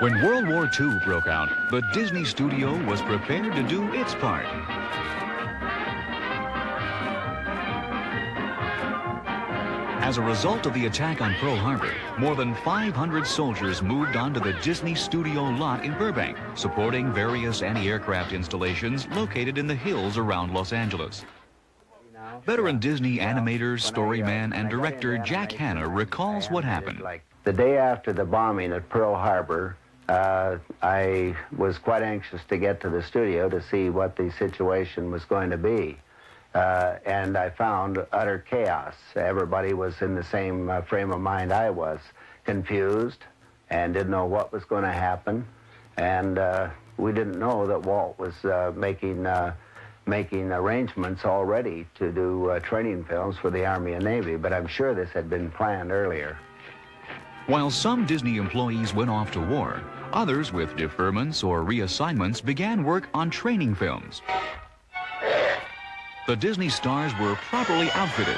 When World War II broke out, the Disney studio was prepared to do its part. As a result of the attack on Pearl Harbor, more than 500 soldiers moved onto the Disney studio lot in Burbank, supporting various anti-aircraft installations located in the hills around Los Angeles. Veteran Disney animator, storyman, and director Jack Hanna recalls what happened. The day after the bombing at Pearl Harbor, I was quite anxious to get to the studio to see what the situation was going to be. And I found utter chaos. Everybody was in the same frame of mind I was, confused and didn't know what was going to happen. And we didn't know that Walt was making arrangements already to do training films for the Army and Navy, but I'm sure this had been planned earlier. While some Disney employees went off to war, others with deferments or reassignments began work on training films. The Disney stars were properly outfitted,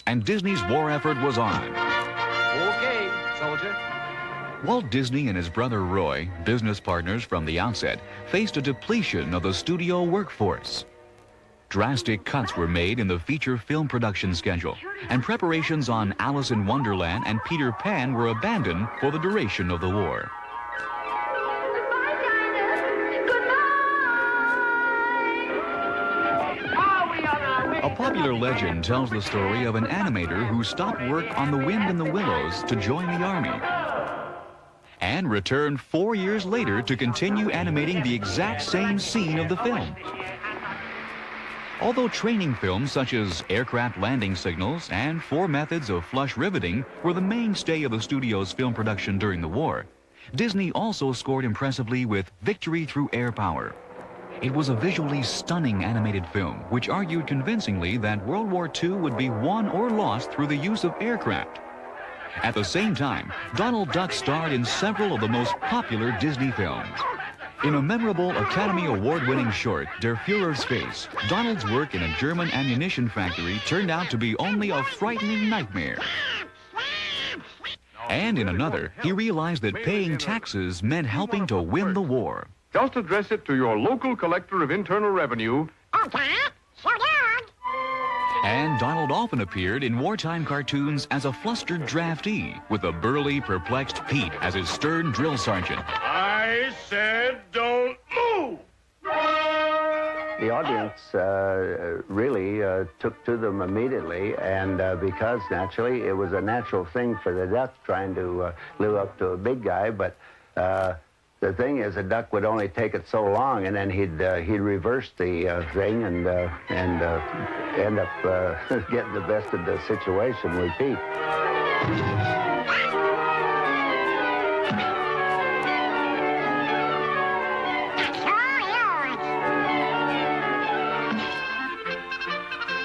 and Disney's war effort was on. Okay, soldier. Walt Disney and his brother Roy, business partners from the outset, faced a depletion of the studio workforce. Drastic cuts were made in the feature film production schedule, and preparations on Alice in Wonderland and Peter Pan were abandoned for the duration of the war. A popular legend tells the story of an animator who stopped work on The Wind in the Willows to join the Army, and returned 4 years later to continue animating the exact same scene of the film. Although training films such as aircraft landing signals and 4 methods of flush riveting were the mainstay of the studio's film production during the war, Disney also scored impressively with Victory Through Air Power. It was a visually stunning animated film which argued convincingly that World War II would be won or lost through the use of aircraft. At the same time, Donald Duck starred in several of the most popular Disney films. In a memorable Academy Award-winning short, Der Führer's Face, Donald's work in a German ammunition factory turned out to be only a frightening nightmare. And in another, he realized that paying taxes meant helping to win the war. Just address it to your local collector of internal revenue. Okay, so long. And Donald often appeared in wartime cartoons as a flustered draftee, with a burly, perplexed Pete as his stern drill sergeant. I said don't move! The audience really took to them immediately, and because naturally it was a natural thing for the duck trying to live up to a big guy, but the thing is, a duck would only take it so long, and then he'd reverse the thing and end up getting the best of the situation with Pete.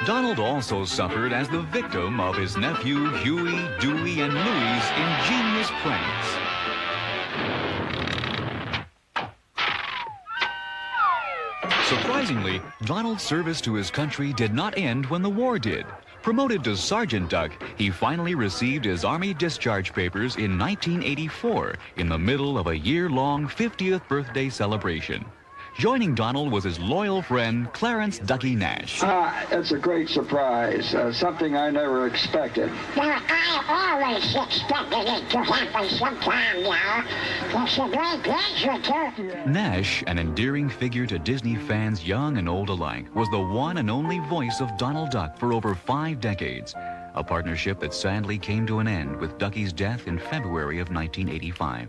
Donald also suffered as the victim of his nephew Huey, Dewey, and Louie's ingenious pranks. Surprisingly, Donald's service to his country did not end when the war did. Promoted to Sergeant Duck, he finally received his Army discharge papers in 1984 in the middle of a year-long 50th birthday celebration. Joining Donald was his loyal friend, Clarence Ducky Nash. It's a great surprise, something I never expected. Well, I always expected it to happen sometime, It's a great pleasure to... Nash, an endearing figure to Disney fans young and old alike, was the one and only voice of Donald Duck for over 5 decades, a partnership that sadly came to an end with Ducky's death in February of 1985.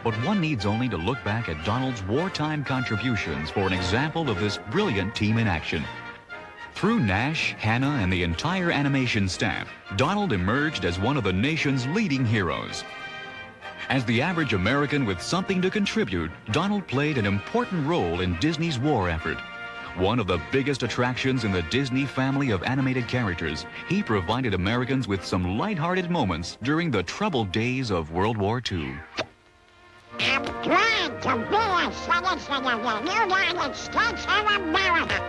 But one needs only to look back at Donald's wartime contributions for an example of this brilliant team in action. Through Nash, Hanna, and the entire animation staff, Donald emerged as one of the nation's leading heroes. As the average American with something to contribute, Donald played an important role in Disney's war effort. One of the biggest attractions in the Disney family of animated characters, he provided Americans with some lighthearted moments during the troubled days of World War II. I'm glad to be a citizen of the United States of America.